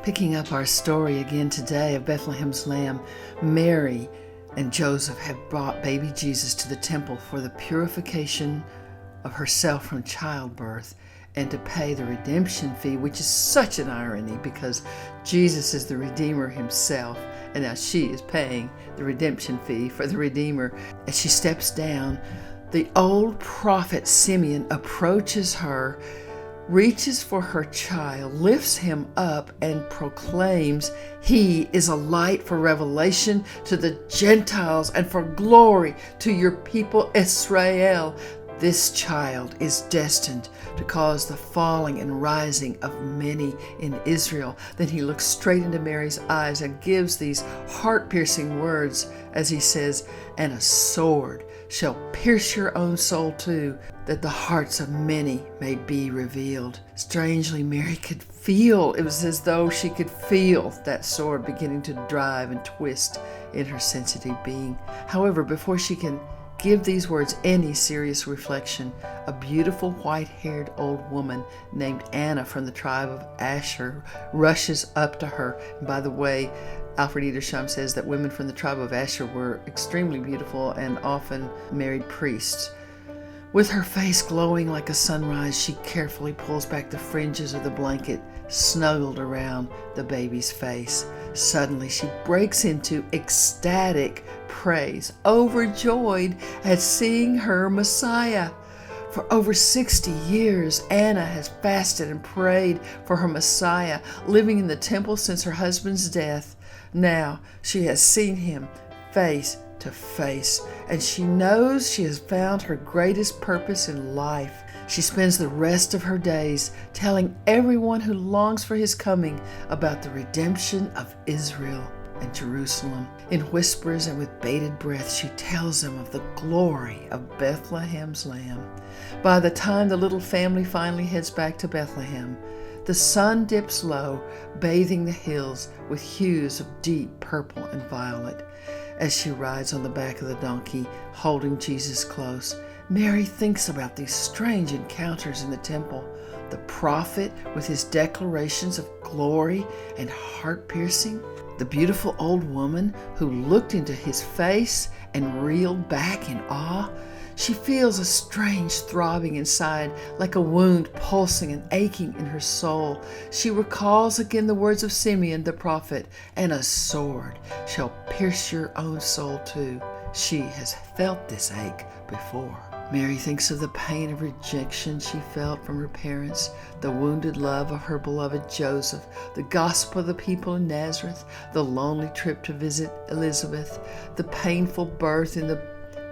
Picking up our story again today of Bethlehem's lamb, Mary and Joseph have brought baby Jesus to the temple for the purification of herself from childbirth and to pay the redemption fee, which is such an irony because Jesus is the Redeemer himself, and now she is paying the redemption fee for the Redeemer. As she steps down, the old prophet Simeon approaches her, reaches for her child, lifts him up, and proclaims he is a light for revelation to the Gentiles and for glory to your people Israel. This child is destined to cause the falling and rising of many in Israel. Then he looks straight into Mary's eyes and gives these heart-piercing words as he says, "And a sword shall pierce your own soul too, that the hearts of many may be revealed." Strangely, Mary could feel, it was as though she could feel that sword beginning to drive and twist in her sensitive being. However, before she can give these words any serious reflection, a beautiful white-haired old woman named Anna from the tribe of Asher rushes up to her. And by the way, Alfred Edersheim says that women from the tribe of Asher were extremely beautiful and often married priests. With her face glowing like a sunrise, she carefully pulls back the fringes of the blanket snuggled around the baby's face. Suddenly, she breaks into ecstatic praise, overjoyed at seeing her Messiah. For over 60 years, Anna has fasted and prayed for her Messiah, living in the temple since her husband's death. Now she has seen him face to face, and she knows she has found her greatest purpose in life. She spends the rest of her days telling everyone who longs for his coming about the redemption of Israel and Jerusalem. In whispers and with bated breath, she tells them of the glory of Bethlehem's lamb. By the time the little family finally heads back to Bethlehem, the sun dips low, bathing the hills with hues of deep purple and violet. As she rides on the back of the donkey, holding Jesus close, Mary thinks about these strange encounters in the temple. The prophet with his declarations of glory and heart-piercing, the beautiful old woman who looked into his face and reeled back in awe. She feels a strange throbbing inside, like a wound pulsing and aching in her soul. She recalls again the words of Simeon the prophet, "And a sword shall pierce your own soul too." She has felt this ache before. Mary thinks of the pain of rejection she felt from her parents, the wounded love of her beloved Joseph, the gospel of the people in Nazareth, the lonely trip to visit Elizabeth, the painful birth in the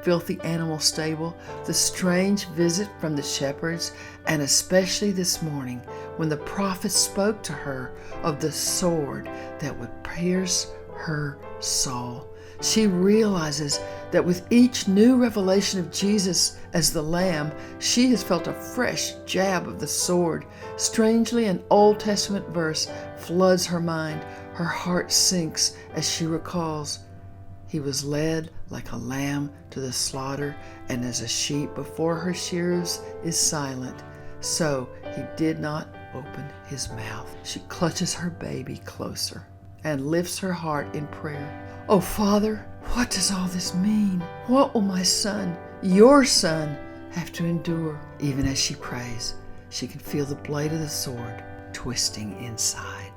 filthy animal stable, the strange visit from the shepherds, and especially this morning when the prophet spoke to her of the sword that would pierce her soul. She realizes that with each new revelation of Jesus as the Lamb, she has felt a fresh jab of the sword. Strangely, an Old Testament verse floods her mind. Her heart sinks as she recalls, "He was led like a lamb to the slaughter, and as a sheep before her shearers is silent, so he did not open his mouth." She clutches her baby closer and lifts her heart in prayer. "Oh, Father, what does all this mean? What will my son, your son, have to endure?" Even as she prays, she can feel the blade of the sword twisting inside.